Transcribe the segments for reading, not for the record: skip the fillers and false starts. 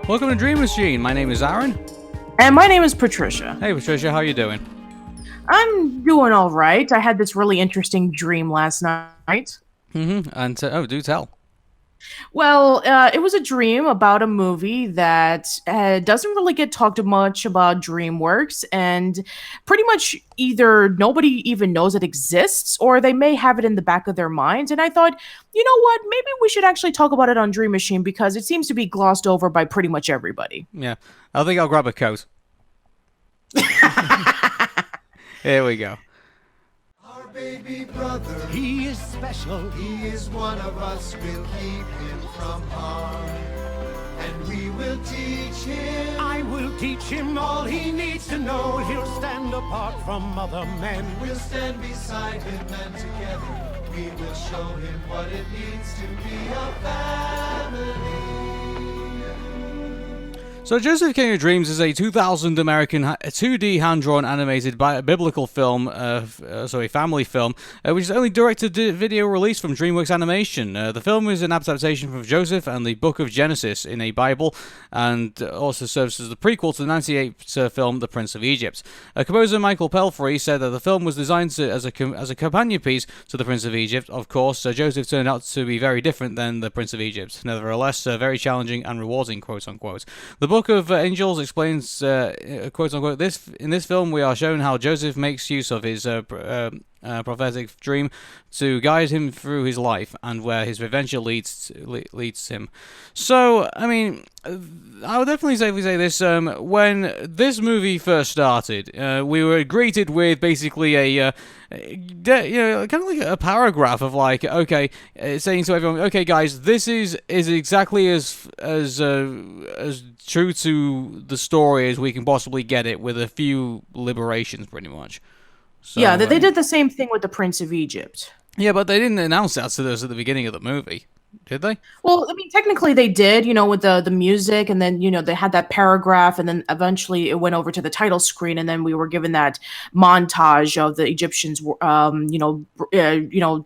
Welcome to DreamMachine. My name is Arun. And my name is Patricia. Hey Patricia, how you doing? I'm doing all right. I had this really interesting dream last night. And do tell. Well, it was a dream about a movie that doesn't really get talked much about Dreamworks, and pretty much either nobody even knows it exists, or they may have it in the back of their minds. And I thought, you know what? Maybe we should actually talk about it on Dream Machine because it seems to be glossed over by pretty much everybody. Yeah, I think I'll grab a coat. Here we go. Our baby brother, he is special. He is one of us. We'll keep him from harm, and we will teach him. I will teach him all he needs to know. He'll stand apart from other men. We'll stand beside him, and together we will show him what it means to be a family. So, Joseph King of Dreams is a 2000 American 2D hand-drawn animated biblical film, family film, which is only direct-to-video release from Dreamworks Animation. The film is an adaptation from Joseph and the Book of Genesis in a Bible, and also serves as the prequel to the 1998 film The Prince of Egypt. Composer Michael Pelfrey said that the film was designed as a companion piece to The Prince of Egypt. Of course, Joseph turned out to be very different than The Prince of Egypt. Nevertheless, very challenging and rewarding, quote-unquote. The Book of Angels explains, quote-unquote, in this film we are shown how Joseph makes use of his prophetic dream to guide him through his life and where his adventure leads him. So, I mean, I would definitely safely say this, when this movie first started, we were greeted with basically a kind of like a paragraph of like, okay, saying to everyone, okay guys, this is exactly as true to the story as we can possibly get it, with a few liberations pretty much. So, yeah, they did the same thing with the Prince of Egypt. Yeah, but they didn't announce that to us at the beginning of the movie, did they? Well, I mean, technically they did, with the music, and then, they had that paragraph, and then eventually it went over to the title screen, and then we were given that montage of the Egyptians,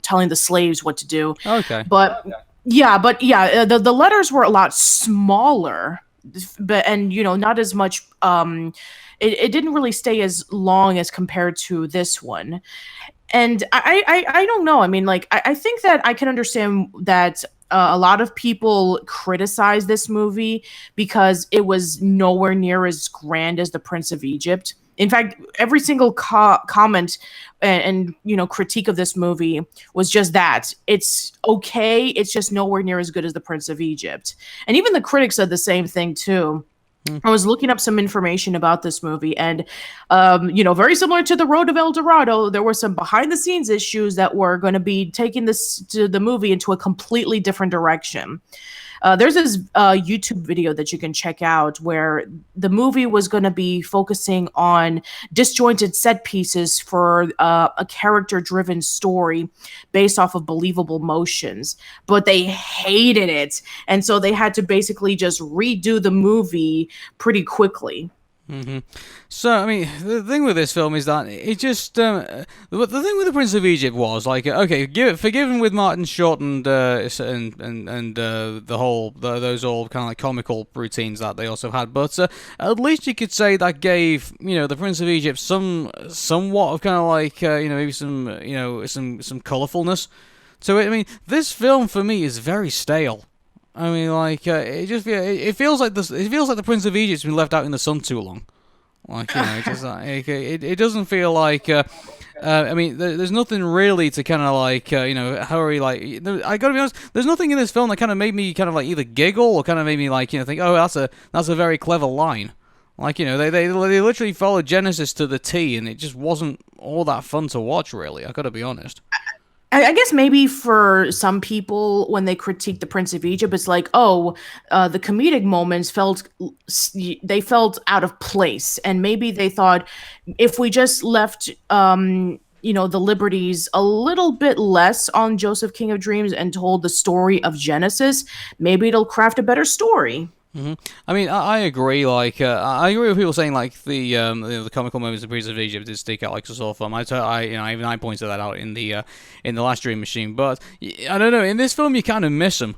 telling the slaves what to do. Okay. But the letters were a lot smaller, and not as much. It didn't really stay as long as compared to this one. And I don't know. I mean, like, I think that I can understand that a lot of people criticize this movie because it was nowhere near as grand as The Prince of Egypt. In fact, every single comment and critique of this movie was just that. It's okay. It's just nowhere near as good as The Prince of Egypt. And even the critics said the same thing, too. I was looking up some information about this movie, and, very similar to The Road of El Dorado, there were some behind-the-scenes issues that were going to be taking the movie into a completely different direction. There's this YouTube video that you can check out where the movie was going to be focusing on disjointed set pieces for a character-driven story based off of believable motions, but they hated it, and so they had to basically just redo the movie pretty quickly. Mm-hmm. So, I mean, the thing with this film is that it just the thing with The Prince of Egypt was like, okay, forgiven with Martin Short and those all kind of like comical routines that they also had, but at least you could say that gave The Prince of Egypt somewhat of kind of like maybe some colorfulness to it. I mean, this film for me is very stale. I mean, like, it feels like The Prince of Egypt's been left out in the sun too long. Like, it doesn't feel like. I mean, there's nothing really to kind of like, hurry. Like, I gotta be honest, there's nothing in this film that kind of made me kind of like either giggle or kind of made me like, think, oh, that's a very clever line. Like, they literally followed Genesis to the T, and it just wasn't all that fun to watch, really. I gotta be honest. I guess maybe for some people, when they critique The Prince of Egypt, it's like, the comedic moments felt out of place, and maybe they thought if we just left, the liberties a little bit less on Joseph King of Dreams and told the story of Genesis, maybe it'll craft a better story. Mm-hmm. I mean, I agree. Like, I agree with people saying like the comical moments of Prince of Egypt did stick out like a sore thumb. I pointed that out in the last Dream Machine. But I don't know. In this film, you kind of miss them.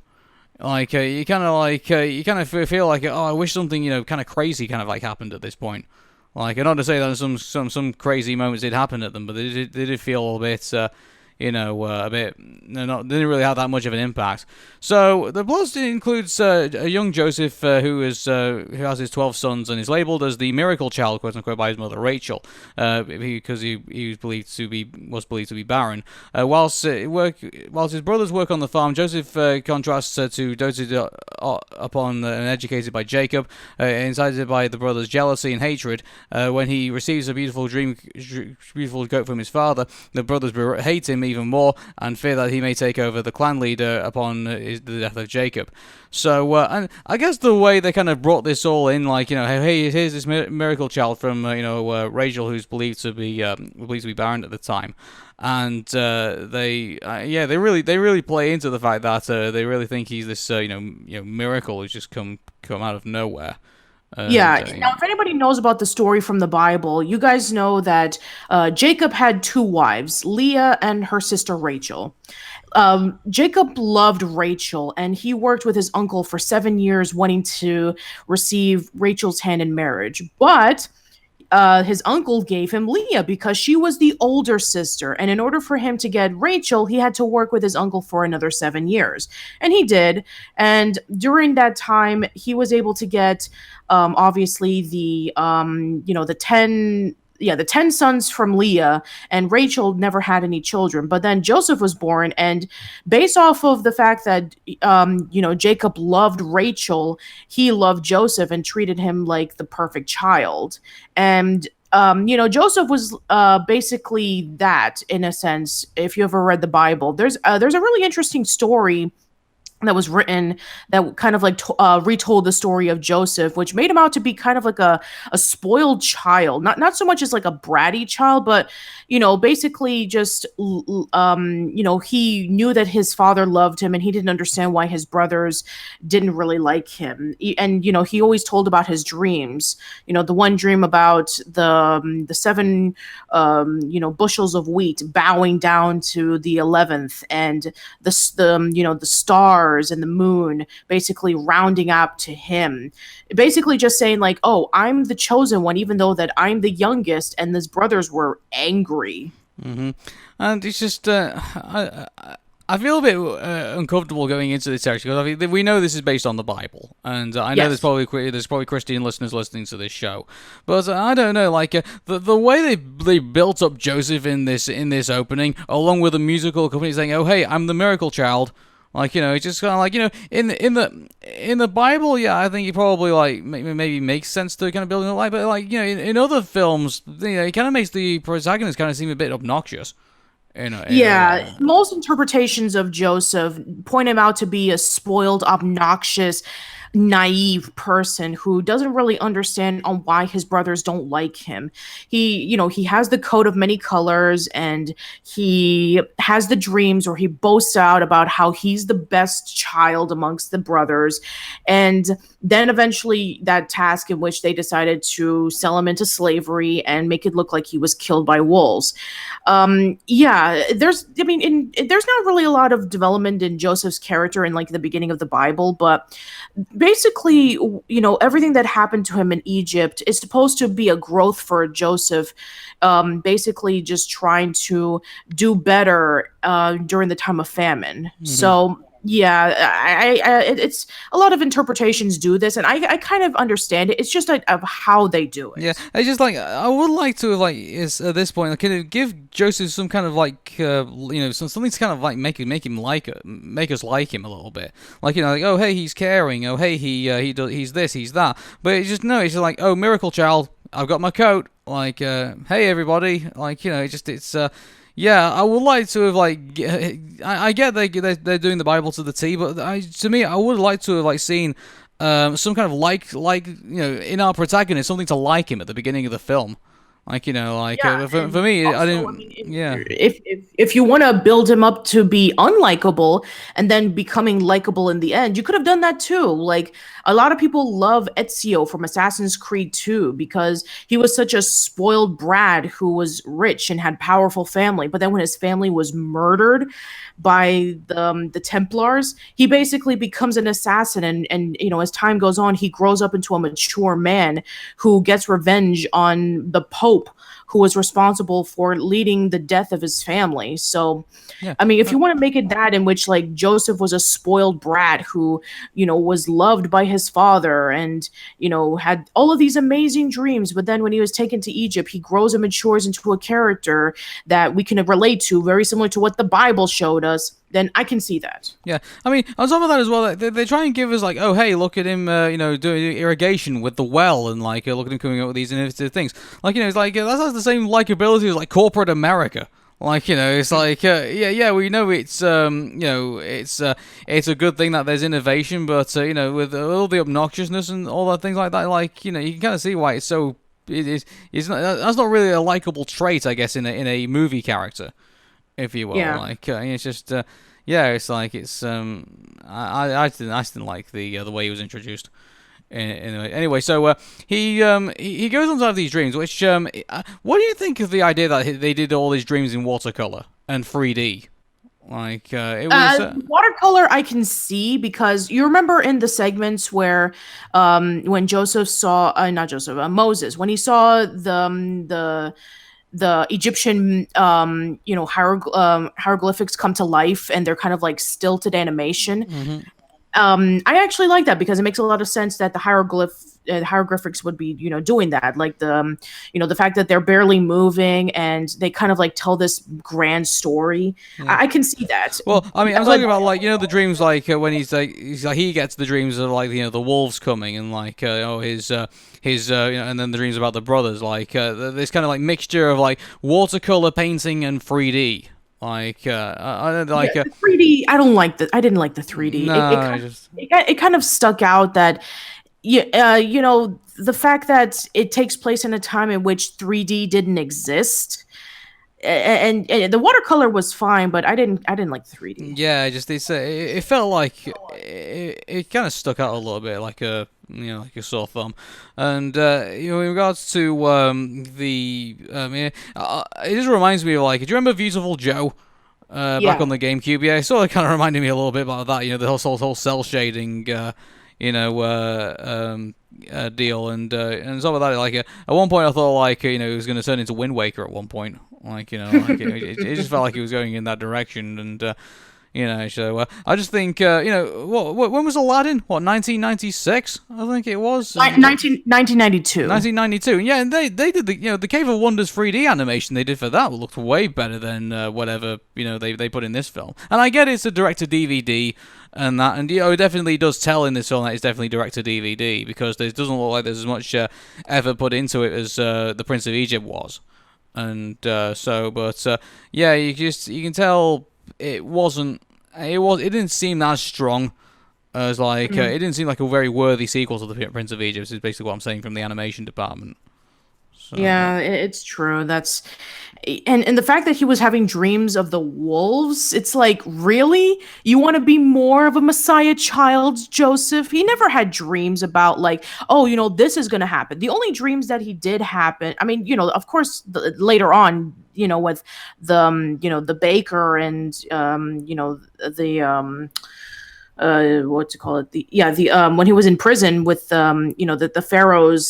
Like you kind of feel like, oh, I wish something kind of crazy kind of like happened at this point. Like, not to say that some crazy moments did happen at them, but they did feel a bit. A bit, didn't really have that much of an impact. So the plot includes a young Joseph who has his 12 sons and is labeled as the miracle child, quote unquote, by his mother Rachel, because he was believed to be barren. Whilst his brothers work on the farm, Joseph contrasts to doted upon and educated by Jacob, incited by the brothers' jealousy and hatred. When he receives a beautiful goat from his father, the brothers hate him even more and fear that he may take over the clan leader upon the death of Jacob. So, and I guess the way they kind of brought this all in, like, hey, here's this miracle child from Rachel, who's believed to be barren at the time, and they really play into the fact that they really think he's this miracle who's just come out of nowhere. Now, if anybody knows about the story from the Bible, you guys know that Jacob had two wives, Leah and her sister Rachel. Jacob loved Rachel, and he worked with his uncle for 7 years wanting to receive Rachel's hand in marriage. But his uncle gave him Leah because she was the older sister. And in order for him to get Rachel, he had to work with his uncle for another 7 years. And he did. And during that time, he was able to get, obviously, the 10 sons from Leah, and Rachel never had any children. But then Joseph was born, and based off of the fact that, Jacob loved Rachel, he loved Joseph and treated him like the perfect child. And, Joseph was basically that, in a sense, if you ever read the Bible. There's a really interesting story that was written that kind of like retold the story of Joseph, which made him out to be kind of like a spoiled child, not so much as like a bratty child, but basically just he knew that his father loved him, and he didn't understand why his brothers didn't really like him. And he always told about his dreams. The one dream about the 7 bushels of wheat bowing down to the 11th, and the stars and the moon basically rounding up to him, basically just saying like, oh, I'm the chosen one, even though that I'm the youngest, and his brothers were angry. Mm-hmm. And it's just I feel a bit uncomfortable going into this territory because we know this is based on the Bible, and I know there's probably Christian listeners listening to this show, but I don't know, like the way they built up Joseph in this opening, along with the musical company saying, "Oh, hey, I'm the miracle child." Like, it's just kind of like, in the Bible, yeah, I think it probably, like, maybe makes sense to kind of build it like, but, like, in other films, it kind of makes the protagonist kind of seem a bit obnoxious. Most interpretations of Joseph point him out to be a spoiled, obnoxious, naive person who doesn't really understand on why his brothers don't like him. He has the coat of many colors, and he has the dreams where he boasts out about how he's the best child amongst the brothers. And then eventually that task in which they decided to sell him into slavery and make it look like he was killed by wolves. There's not really a lot of development in Joseph's character in like the beginning of the Bible, but basically, everything that happened to him in Egypt is supposed to be a growth for Joseph, basically just trying to do better during the time of famine. Mm-hmm. So, it's a lot of interpretations do this, and I kind of understand it. It's just of how they do it. Yeah, I just like I would like to is at this point, kind of give Joseph some kind of like something to kind of like make us like him a little bit. Like like, oh hey, he's caring. Oh hey, he's this, he's that. But it's just it's just like, oh, miracle child, I've got my coat. Like hey everybody, like it's. Yeah, I would like to have like. I get they're doing the Bible to the T, but to me, I would like to have like seen some kind of like in our protagonist, something to like him at the beginning of the film. Like, Yeah, for and me, I also, I didn't. mean, Yeah. if you want to build him up to be unlikable and then becoming likable in the end, you could have done that too. Like a lot of people love Ezio from Assassin's Creed 2 because he was such a spoiled brat who was rich and had powerful family. But then when his family was murdered by the Templars, he basically becomes an assassin, and as time goes on, he grows up into a mature man who gets revenge on the Pope, who was responsible for leading the death of his family. So, Yeah. I mean, if you want to make it that in which like Joseph was a spoiled brat who, was loved by his father and, had all of these amazing dreams, but then when he was taken to Egypt, he grows and matures into a character that we can relate to, very similar to what the Bible showed us, then I can see that. Yeah, I mean, on top of that as well, they try and give us like, oh hey, look at him, doing irrigation with the well, and like, look at him coming up with these innovative things. Like, it's like that has the same likability as like corporate America. Like, it's like, we know it's, it's a good thing that there's innovation, but with all the obnoxiousness and all that things like that, like, you can kind of see why it's so. It's not, that's not really a likable trait, I guess, in a movie character, if you will. Yeah. Like, it's just, it's like it's. I didn't like the way he was introduced. Anyway, so he goes on to have these dreams. Which what do you think of the idea that they did all these dreams in watercolor and 3D? Like it was watercolor I can see because you remember in the segments where when Joseph saw not Joseph Moses, when he saw the Egyptian hieroglyphics come to life and they're kind of like stilted animation. Mm-hmm. I actually like that because it makes a lot of sense that the hieroglyphics would be, doing that. Like the fact that they're barely moving and they kind of like tell this grand story. Yeah. I can see that. Well, I mean, I'm talking about like the dreams like when he's like he gets the dreams of like the wolves coming and like his and then the dreams about the brothers like this kind of like mixture of like watercolor painting and 3D. Like I don't like 3D. I don't like I didn't like the 3D. No, it kind of stuck out that the fact that it takes place in a time in which 3D didn't exist. And the watercolor was fine, but I didn't like 3D. Yeah, it felt like it kind of stuck out a little bit, like a like a sore thumb. And in regards to it just reminds me of like, do you remember Beautiful Joe? Back on the GameCube, yeah, it sort of kind of reminded me a little bit about that. The whole cell shading, deal, and some of that. Like at one point, I thought like it was going to turn into Wind Waker at one point. Like it just felt like it was going in that direction, and so I just think when was Aladdin? What, 1996? I think it was 1992. 1992. Yeah, and they did the Cave of Wonders 3D animation they did for that looked way better than whatever they put in this film. And I get it's a direct to DVD and that, and it definitely does tell in this film that it's definitely direct to DVD because it doesn't look like there's as much effort put into it as the Prince of Egypt was. And you can tell it didn't seem as strong as like it didn't seem like a very worthy sequel to the Prince of Egypt is basically what I'm saying from the animation department. So, yeah, it's true. That's and the fact that he was having dreams of the wolves, it's like, really? You want to be more of a Messiah child, Joseph? He never had dreams about like, oh, this is going to happen. The only dreams that he did happen, I mean, of course, later on, with the baker and what to call it, when he was in prison with the pharaoh's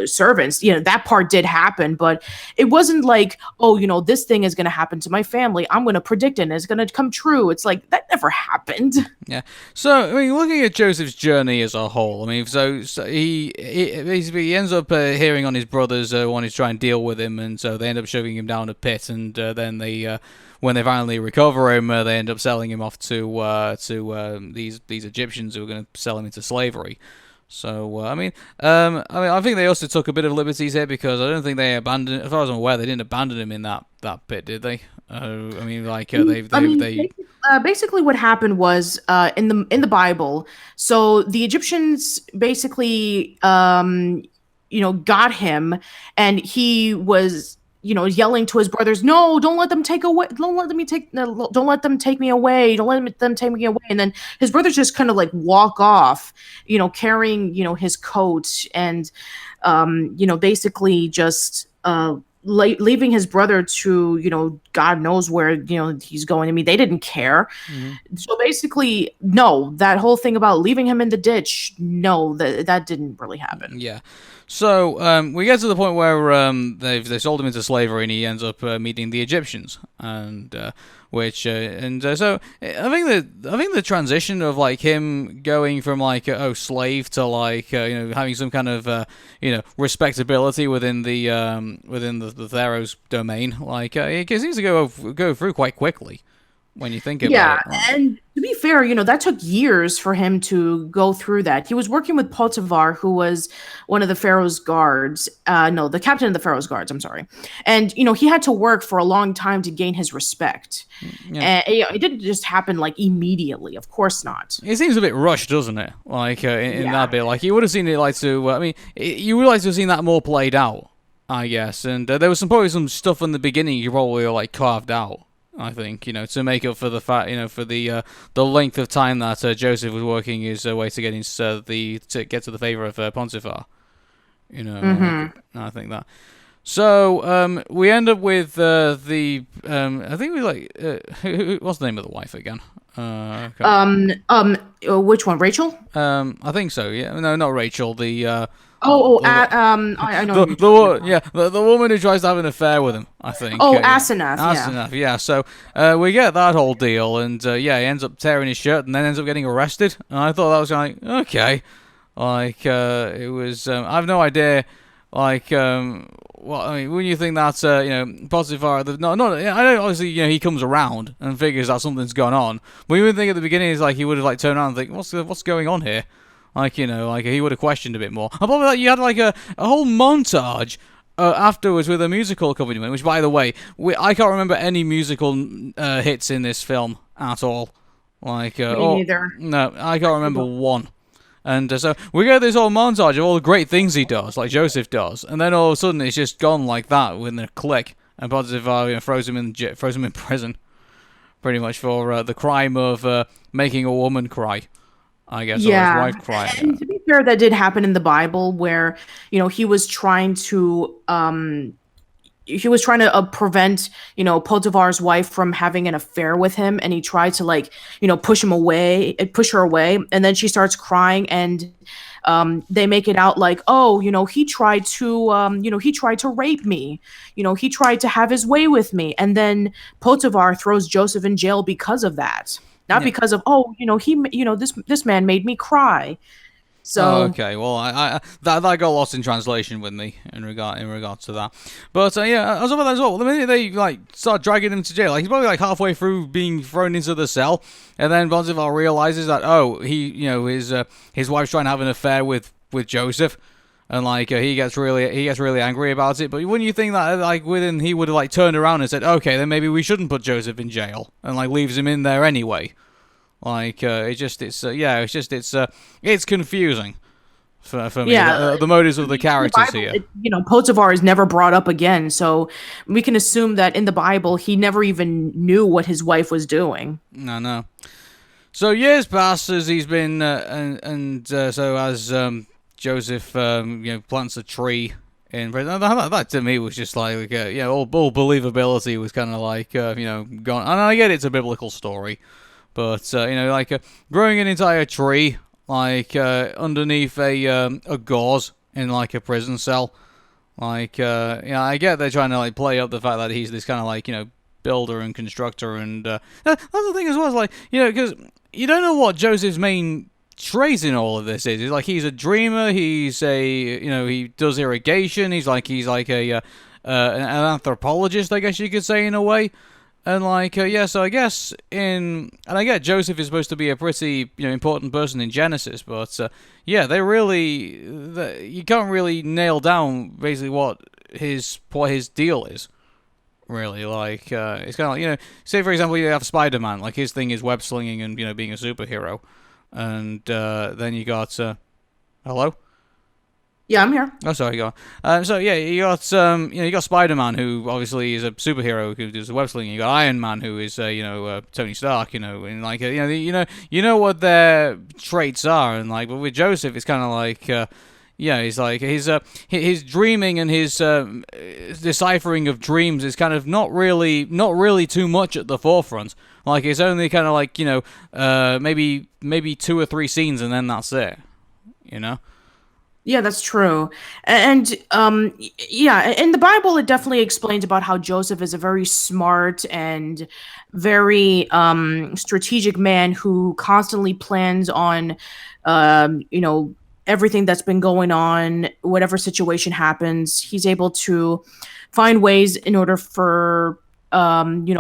servants, that part did happen, but it wasn't like, oh, this thing is going to happen to my family, I'm going to predict it and it's going to come true. It's like that never happened. Yeah. So I mean, looking at Joseph's journey as a whole, I mean, so he basically he ends up hearing on his brothers wanting to try and deal with him, and so they end up shoving him down a pit, and then they when they finally recover him, they end up selling him off to these Egyptians who are going to sell him into slavery. So I think they also took a bit of liberties here because I don't think they abandoned. As far as I'm aware, they didn't abandon him in that pit, did they? Basically what happened was in the Bible. So the Egyptians basically got him, and he was, yelling to his brothers, "No, don't let them take away. Don't let them take. Don't let them take me away. Don't let them take me away." And then his brothers just kind of like walk off, carrying, his coat, and, basically just leaving his brother to, God knows where, he's going. I mean, they didn't care. So basically, no, that whole thing about leaving him in the ditch, no, that didn't really happen. Yeah. So we get to the point where they sold him into slavery, and he ends up meeting the Egyptians, and so I think the transition of like him going from like slave to like having some kind of respectability within the Pharaoh's domain, like it seems to go through quite quickly when you think about it. Yeah, and to be fair, that took years for him to go through that. He was working with Potiphar, who was one of the Pharaoh's guards. No, the captain of the Pharaoh's guards, I'm sorry. And, he had to work for a long time to gain his respect. Yeah. And it didn't just happen, like, immediately. Of course not. It seems a bit rushed, doesn't it? Like, in that bit. Like, you would have seen it like to... you would like to have seen that more played out, I guess. And there was probably some stuff in the beginning you probably like carved out. I think, to make up for the fact, for the length of time that Joseph was working his way to get to the favor of Potiphar. I think that. So we end up with I think we what's the name of the wife again? Which one, Rachel? I think so. Yeah, no, not Rachel. The I know. The woman who tries to have an affair with him, I think. Oh, Asenath. Asenath, yeah. So we get that whole deal, and he ends up tearing his shirt, and then ends up getting arrested. And I thought that was like okay, like it was. I have no idea, like when you think that's Potiphar, I know obviously he comes around and figures that something's gone on. But you would think at the beginning is like he would have like turned around and think what's going on here. Like, like he would have questioned a bit more. And probably like you had like a whole montage afterwards with a musical accompaniment, which, by the way, I can't remember any musical hits in this film at all. Like, Me neither. No, I can't remember one. And so we get this whole montage of all the great things he does, like Joseph does, and then all of a sudden it's just gone like that within a click, and Potiphar throws him in prison, pretty much for the crime of making a woman cry. I guess, or his wife cried. And to be fair, that did happen in the Bible, where he was trying to prevent Potiphar's wife from having an affair with him, and he tried to push her away, and then she starts crying, and they make it out like, he tried to rape me, he tried to have his way with me, and then Potiphar throws Joseph in jail because of that. Not because of this man made me cry. So okay, well I that got lost in translation with me in regard to that. But as well, the minute they start dragging him to jail, he's probably halfway through being thrown into the cell, and then Potiphar realizes that his wife's trying to have an affair with Joseph. And he gets really angry about it. But wouldn't you think that he would have turned around and said, okay, then maybe we shouldn't put Joseph in jail, and leaves him in there anyway. It's confusing for me. The motives of the characters Bible, here. Potiphar is never brought up again, so we can assume that in the Bible he never even knew what his wife was doing. No. So years pass as he's been, so as Joseph, plants a tree in prison. That to me was just all believability was kind of gone. And I get it's a biblical story, but growing an entire tree underneath a gauze in a prison cell, I get they're trying to play up the fact that he's this kind of builder and constructor, and that's the thing as well. Because you don't know what Joseph's main trait in all of this is. He's a dreamer. He's he does irrigation. He's like an anthropologist, I guess you could say, in a way. And so I guess I get Joseph is supposed to be a pretty important person in Genesis, but you can't really nail down basically what his deal is. Really, it's kind of say for example you have Spider-Man, his thing is web slinging and being a superhero. And then you got hello? Yeah, I'm here. Oh, sorry, go on. So yeah, you got Spider-Man, who obviously is a superhero who does the web slinging. You got Iron Man, who is Tony Stark. And like you know what their traits are, and like, but with Joseph, it's kind of like. Yeah, he's like his dreaming and his deciphering of dreams is kind of not really too much at the forefront. Like it's only kind of like maybe 2 or 3 scenes and then that's it. You know. Yeah, that's true. And yeah, in the Bible, it definitely explains about how Joseph is a very smart and very strategic man who constantly plans on, everything that's been going on, whatever situation happens. He's able to find ways in order for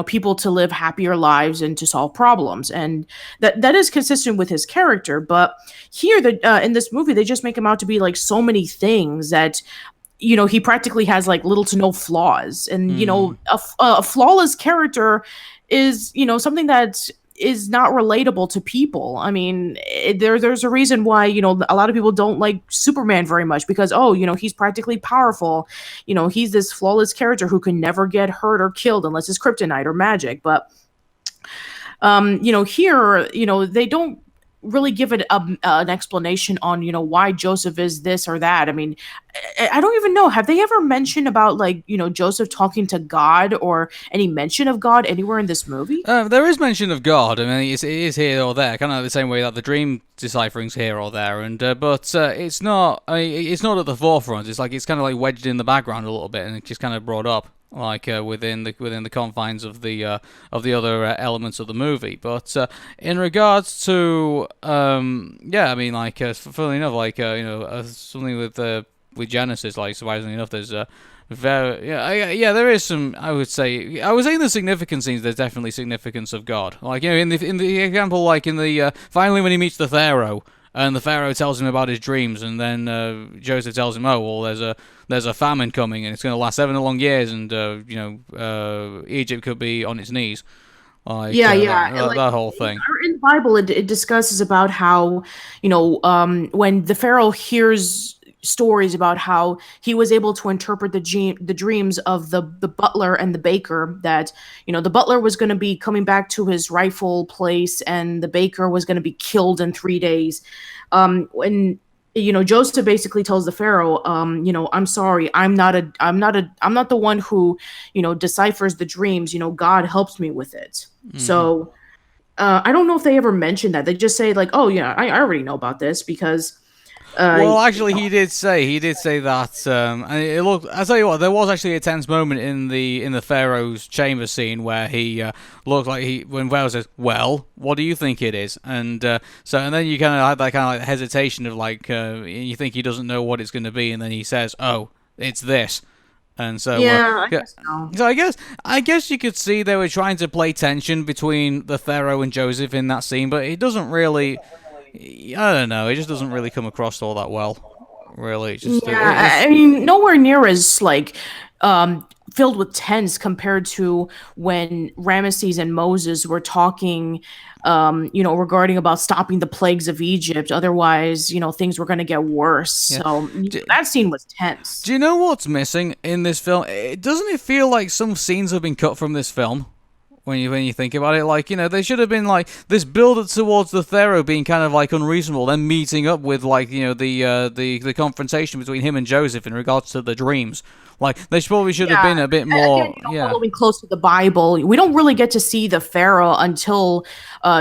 people to live happier lives and to solve problems, and that is consistent with his character. But here, in this movie, they just make him out to be like so many things that he practically has like little to no flaws, and a flawless character is something that is not relatable to people. I mean, there's a reason why a lot of people don't like Superman very much, because he's practically powerful. He's this flawless character who can never get hurt or killed unless it's kryptonite or magic. But here, they don't really give it an explanation on why Joseph is this or that. I mean, I don't even know, have they ever mentioned about like Joseph talking to God or any mention of God anywhere in this movie? There is mention of God. I mean, it is here or there, kind of the same way that the dream deciphering's here or there, and but it's not. It's not at the forefront. It's kind of like wedged in the background a little bit, and it's just kind of brought up like within the confines of the other elements of the movie. But in regards to I mean, like funnily enough, like something with Genesis, like surprisingly enough, there's there is some. I would say in the significant scenes, there's definitely significance of God. Like in the example, like in the finally when he meets the Pharaoh. And the Pharaoh tells him about his dreams, and then Joseph tells him, "Oh, well, there's a famine coming, and it's going to last 7 long years, and Egypt could be on its knees." Like, that whole thing. In the Bible, it discusses about how when the Pharaoh hears stories about how he was able to interpret the dreams of the butler and the baker, that the butler was going to be coming back to his rightful place and the baker was going to be killed in 3 days. When Joseph basically tells the Pharaoh, I'm sorry, I'm not the one who deciphers the dreams. God helps me with it. Mm-hmm. So I don't know if they ever mentioned that. They just say like, oh yeah, I already know about this, because well, actually, he did say that, and it looked. I tell you what, there was actually a tense moment in the Pharaoh's chamber scene where he looked like when Pharaoh says, "Well, what do you think it is?" And and then you kind of had that kind of like hesitation of like you think he doesn't know what it's going to be, and then he says, "Oh, it's this." And so I guess so. So I guess you could see they were trying to play tension between the Pharaoh and Joseph in that scene, but it doesn't really. I don't know. It just doesn't really come across all that well, really. I mean, nowhere near as like filled with tense compared to when Ramesses and Moses were talking, regarding about stopping the plagues of Egypt. Otherwise, things were going to get worse. Yeah. So that scene was tense. Do you know what's missing in this film? Doesn't it feel like some scenes have been cut from this film? When you think about it, like they should have been like this build towards the Pharaoh being kind of like unreasonable, then meeting up with like the confrontation between him and Joseph in regards to the dreams. Like they probably should have been a bit more. Following close to the Bible, we don't really get to see the Pharaoh until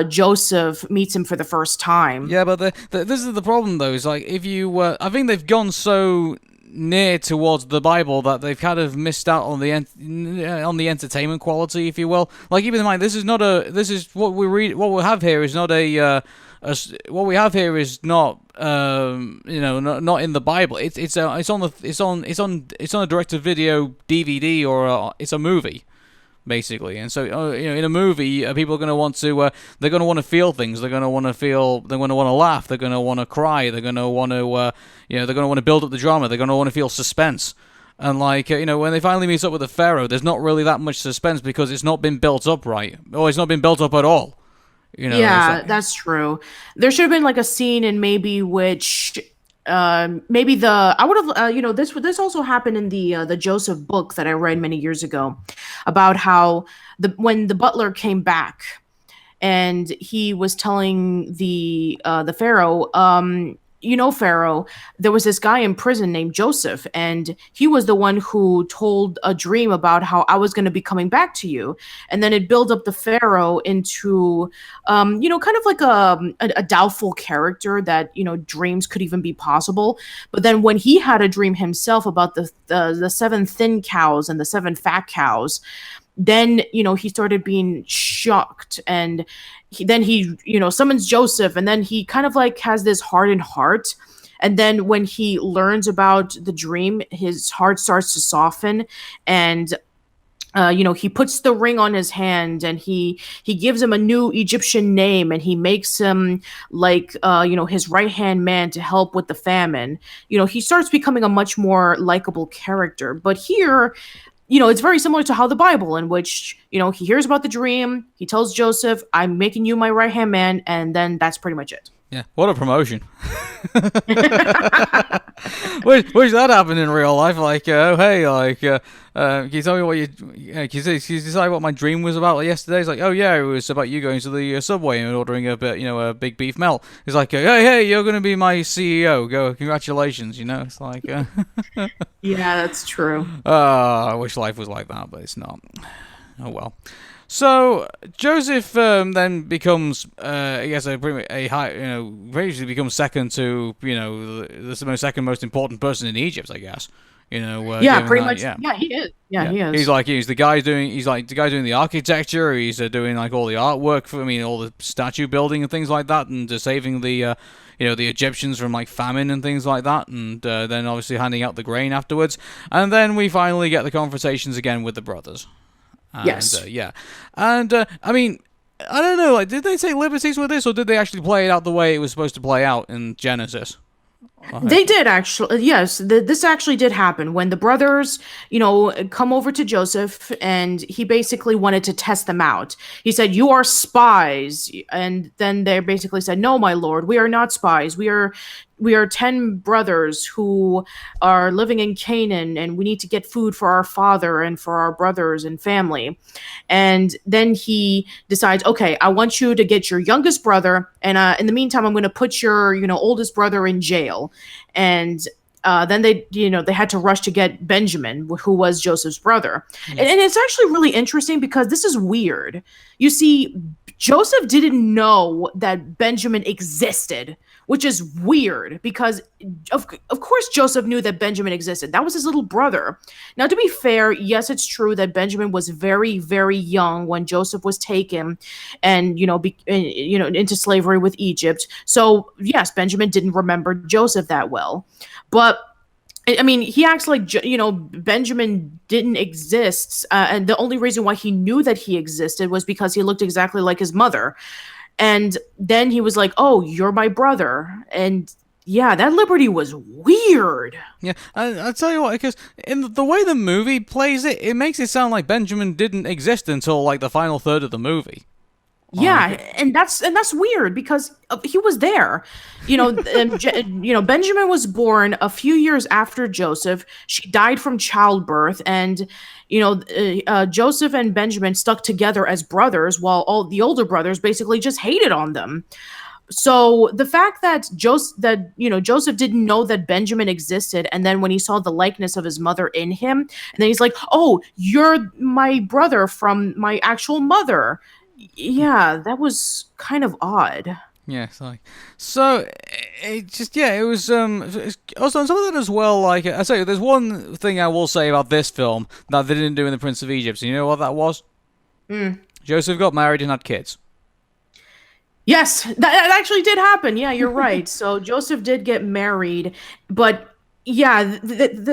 Joseph meets him for the first time. Yeah, but this is the problem though. Is like if you, I think they've gone so near towards the Bible that they've kind of missed out on the entertainment quality, if you will. Like, keep in mind, this is what we read. What we have here is not what we have here is not not in the Bible. It's on a direct-to-video DVD, or it's a movie. Basically, and so in a movie, people are going to want to. They're going to want to feel things. They're going to want to feel. They're going to want to laugh. They're going to want to cry. They're going to want to. They're going to want to build up the drama. They're going to want to feel suspense. And like when they finally meet up with the Pharaoh, there's not really that much suspense because it's not been built up right, or it's not been built up at all. Yeah, that's true. There should have been like a scene in maybe which maybe I would have this also happened in the Joseph book that I read many years ago, about how when the butler came back and he was telling the Pharaoh, Pharaoh, there was this guy in prison named Joseph, and he was the one who told a dream about how I was going to be coming back to you. And then it built up the Pharaoh into, kind of like a doubtful character that, dreams could even be possible. But then when he had a dream himself about the 7 thin cows and the 7 fat cows, then, he started being shocked, and then he summons Joseph, and then he kind of like has this hardened heart. And then when he learns about the dream, his heart starts to soften, and he puts the ring on his hand, and he gives him a new Egyptian name, and he makes him like his right hand man to help with the famine. He starts becoming a much more likable character. But here, it's very similar to how the Bible, in which, he hears about the dream, he tells Joseph, I'm making you my right-hand man, and then that's pretty much it. Yeah, what a promotion. Wish that happened in real life. Like, hey, like, can you tell me what can you decide what my dream was about yesterday? It's like, oh yeah, it was about you going to the subway and ordering a big beef melt. It's like, hey, you're going to be my CEO. Go, congratulations. It's like, yeah, that's true. I wish life was like that, but it's not. Oh well. So Joseph then becomes, I guess, basically becomes second to, the second most important person in Egypt, I guess. Pretty much. Yeah. Yeah, he is. Yeah, he is. He's the guy doing the architecture. He's doing like all the artwork all the statue building and things like that, and saving the the Egyptians from like famine and things like that, and then obviously handing out the grain afterwards. And then we finally get the conversations again with the brothers. And, yes. And I don't know. Like, did they take liberties with this, or did they actually play it out the way it was supposed to play out in Genesis? They did actually. Yes, this actually did happen when the brothers, come over to Joseph, and he basically wanted to test them out. He said, "You are spies," and then they basically said, "No, my lord, we are not spies. We are 10 brothers who are living in Canaan, and we need to get food for our father and for our brothers and family." And then he decides, okay, I want you to get your youngest brother, and in the meantime, I'm going to put your, oldest brother in jail. And then they had to rush to get Benjamin, who was Joseph's brother. And it's actually really interesting because this is weird. You see, Joseph didn't know that Benjamin existed, which is weird because of course Joseph knew that Benjamin existed. That was his little brother. Now, to be fair, yes, it's true that Benjamin was very, very young when Joseph was taken and into slavery with Egypt. So yes, Benjamin didn't remember Joseph that well, but he acts like, Benjamin didn't exist. And the only reason why he knew that he existed was because he looked exactly like his mother. And then he was like, oh, you're my brother. And yeah, that liberty was weird. Yeah, I'll tell you what, because in the way the movie plays it, it makes it sound like Benjamin didn't exist until like the final third of the movie. Yeah, and that's weird because he was there. Benjamin was born a few years after Joseph. She died from childbirth, and Joseph and Benjamin stuck together as brothers, while all the older brothers basically just hated on them. So the fact that Joseph didn't know that Benjamin existed, and then when he saw the likeness of his mother in him, and then he's like, "Oh, you're my brother from my actual mother." Yeah, that was kind of odd. Yeah, so it was also on top of that as well. Like I say, there's one thing I will say about this film that they didn't do in The Prince of Egypt. And you know what that was? Joseph got married and had kids. Yes, that actually did happen. Yeah, you're right. So Joseph did get married, but yeah.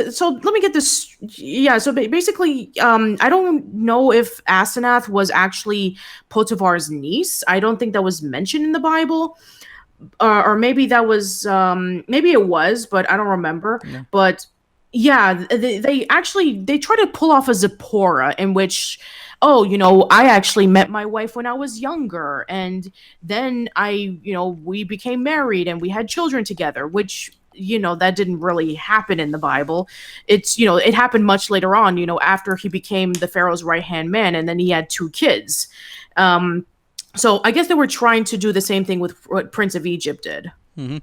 So let me get this. Yeah. So basically, I don't know if Asenath was actually Potiphar's niece. I don't think that was mentioned in the Bible, or maybe that was. Maybe it was, but I don't remember. Yeah. But yeah, they try to pull off a Zipporah in which, I actually met my wife when I was younger, and then we became married and we had children together, which that didn't really happen in the Bible. It's, it happened much later on, after he became the Pharaoh's right-hand man, and then he had 2 kids. So I guess they were trying to do the same thing with what Prince of Egypt did. Mm-hmm.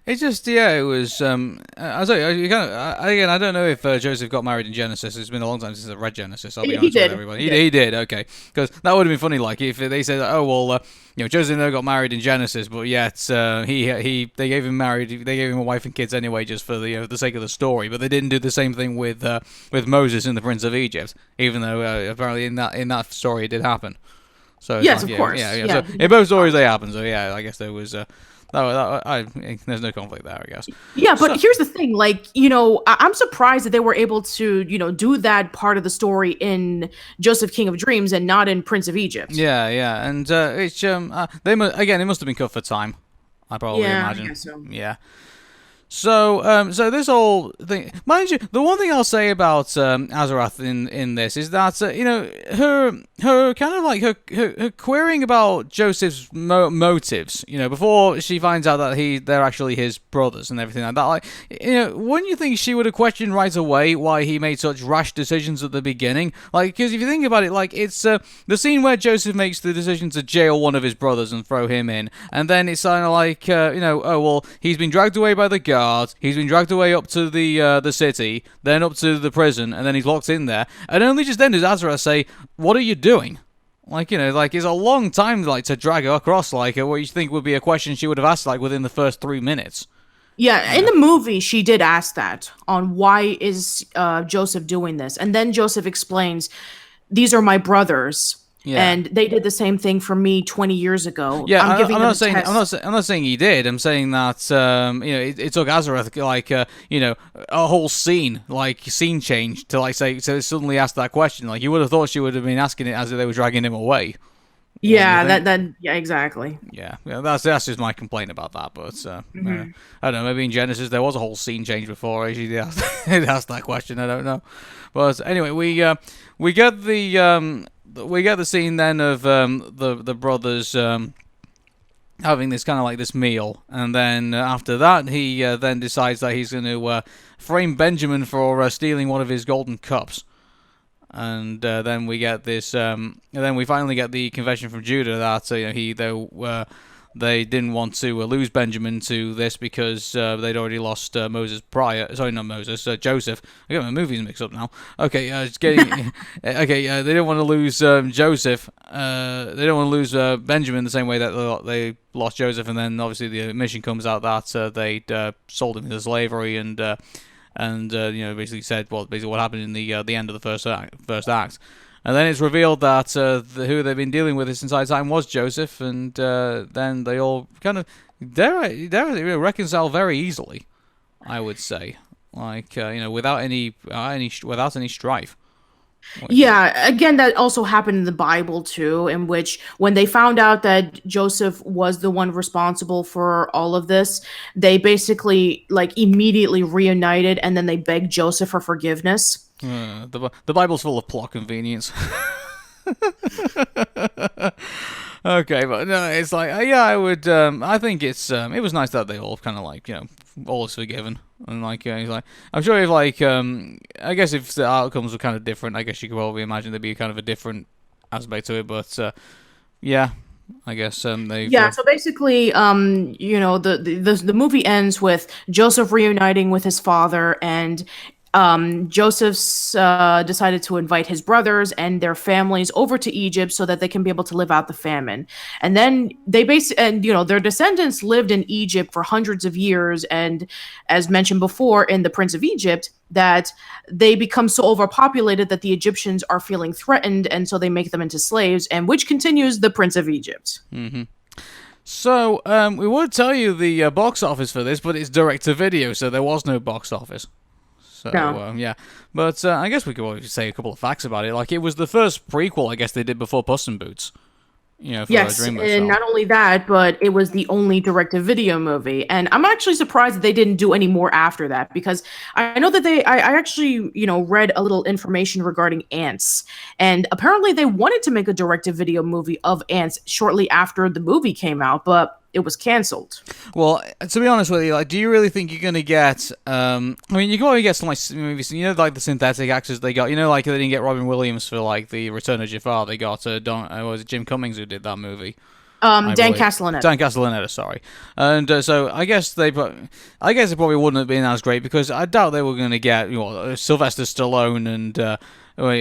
It just, it was. I tell you, again, I don't know if Joseph got married in Genesis. It's been a long time since I read Genesis. I'll be honest with everybody. He did. Okay, because that would have been funny. Like if they said, "Oh well, Joseph never got married in Genesis, but yet they gave him a wife and kids anyway, just for the sake of the story." But they didn't do the same thing with Moses and the Prince of Egypt, even though apparently in that story it did happen. So yes, of course. Yeah. So in both stories they happen. So yeah, I guess there was. There's no conflict there, I guess. Yeah, but here's the thing, I'm surprised that they were able to, do that part of the story in Joseph, King of Dreams, and not in Prince of Egypt. Yeah, and it's it must have been cut for time. I probably imagine. I guess so. Yeah. So this whole thing, mind you, the one thing I'll say about Azarath in this is that her kind of like her querying about Joseph's motives, before she finds out that they're actually his brothers and everything like that. Like, wouldn't you think she would have questioned right away why he made such rash decisions at the beginning? Like, because if you think about it, like it's the scene where Joseph makes the decision to jail one of his brothers and throw him in, and then it's kind of like oh well, he's been dragged away by the guard. He's been dragged away up to the city, then up to the prison, and then he's locked in there. And only just then does Azarath say, "What are you doing?" Like, it's a long time, like, to drag her across, like, what you think would be a question she would have asked, like, within the first 3 minutes. Yeah, in the movie, she did ask that on why is Joseph doing this, and then Joseph explains, "These are my brothers." Yeah. And they did the same thing for me 20 years ago. Yeah, I'm not saying he did. I'm saying that it took Azarath like a whole scene change to like say to suddenly ask that question. Like you would have thought she would have been asking it as they were dragging him away. Yeah, yeah, exactly. Yeah, that's just my complaint about that. But I don't know. Maybe in Genesis there was a whole scene change before she asked that question. I don't know. But anyway, we get the scene then of the brothers having this kind of like this meal, and then after that he then decides that he's going to frame Benjamin for stealing one of his golden cups, and then we get this, and then we finally get the confession from Judah that they didn't want to lose Benjamin to this because they'd already lost Moses prior. Sorry, not Moses. Joseph. I get my movies mixed up now. Okay, it's getting. Okay, they didn't want to lose Joseph. They don't want to lose Benjamin the same way that they lost Joseph, and then obviously the admission comes out that they'd sold him into slavery and basically said basically what happened in the end of the first act. And then it's revealed that who they've been dealing with this entire time was Joseph, and then they all kind of reconcile very easily, I would say, like without any strife. Yeah, again, that also happened in the Bible too, in which when they found out that Joseph was the one responsible for all of this, they basically like immediately reunited, and then they begged Joseph for forgiveness. The Bible's full of plot convenience. Okay, but no, it's like I would. I think it was nice that they all kind of like all is forgiven, and like he's like I'm sure if like I guess if the outcomes were kind of different, I guess you could probably imagine there'd be kind of a different aspect to it. But yeah, I guess they. Yeah, so basically, the movie ends with Joseph reuniting with his father, and Joseph's decided to invite his brothers and their families over to Egypt so that they can be able to live out the famine. And then they their descendants lived in Egypt for hundreds of years. And as mentioned before in The Prince of Egypt, that they become so overpopulated that the Egyptians are feeling threatened, and so they make them into slaves, and which continues The Prince of Egypt. Mm-hmm. So we would tell you the box office for this, but it's direct to video, so there was no box office. So, no. Yeah. But I guess we could always say a couple of facts about it. Like, it was the first prequel, I guess, they did before Puss in Boots. For yes, Dreamworks and not only that, but it was the only direct-to-video movie. And I'm actually surprised that they didn't do any more after that, because I know that I actually, read a little information regarding Ants. And apparently they wanted to make a direct-to-video movie of Ants shortly after the movie came out, but it was canceled. Well, to be honest with you, like, do you really think you're gonna get? I mean, you can probably get some like movies, like the synthetic actors they got. Like they didn't get Robin Williams for like the Return of Jafar. They got was it Jim Cummings who did that movie? Dan Castellaneta. Dan Castellaneta, sorry. And so I guess it probably wouldn't have been as great because I doubt they were going to get Sylvester Stallone and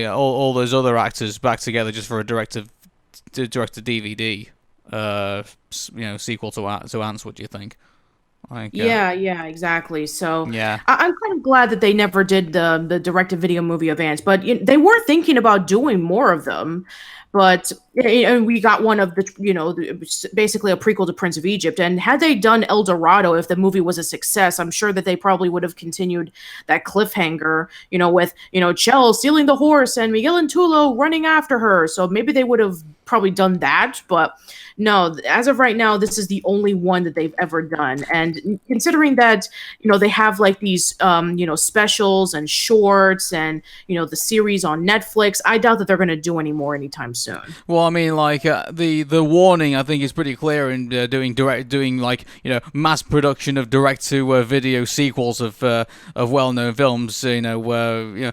all those other actors back together just for a direct to DVD sequel to Ants. What do you think? Yeah, exactly. So yeah, I'm kind of glad that they never did the direct-to-video movie of Ants, but they were thinking about doing more of them. But we got one of basically a prequel to Prince of Egypt. And had they done El Dorado, if the movie was a success, I'm sure that they probably would have continued that cliffhanger, with, Chell stealing the horse and Miguel and Tulo running after her. So maybe they would have probably done that. But no, as of right now, this is the only one that they've ever done. And considering that, they have like these, specials and shorts and, the series on Netflix, I doubt that they're going to do any more anytime soon. Well, I mean, like the warning, I think, is pretty clear in doing mass production of direct-to-video sequels of well-known films. I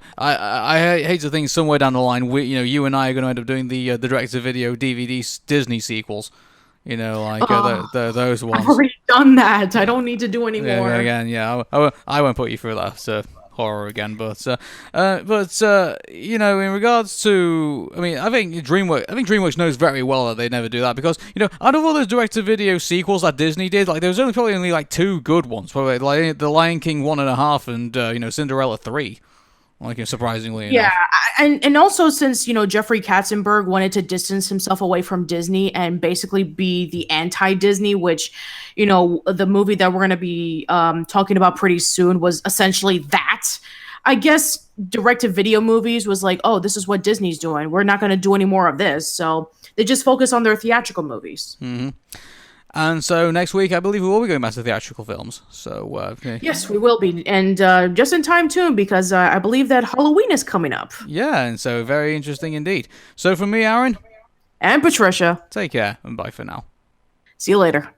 hate to think somewhere down the line, you and I are going to end up doing the direct-to-video DVD Disney sequels. Those ones. I've already done that. I don't need to do any more. I won't put you through that horror again. But in regards to, I think DreamWorks knows very well that they never do that because out of all those direct-to-video sequels that Disney did, like there was probably only like 2 good ones, probably like The Lion King 1.5 and Cinderella 3. Surprisingly enough. And also since, Jeffrey Katzenberg wanted to distance himself away from Disney and basically be the anti-Disney, which, the movie that we're going to be talking about pretty soon was essentially that. I guess direct-to-video movies was like, oh, this is what Disney's doing. We're not going to do any more of this. So they just focus on their theatrical movies. Mm-hmm. And so next week, I believe we will be going back to theatrical films. So yes, we will be, and just in time too, because I believe that Halloween is coming up. Yeah, and so very interesting indeed. So from me, Aaron, and Patricia, take care and bye for now. See you later.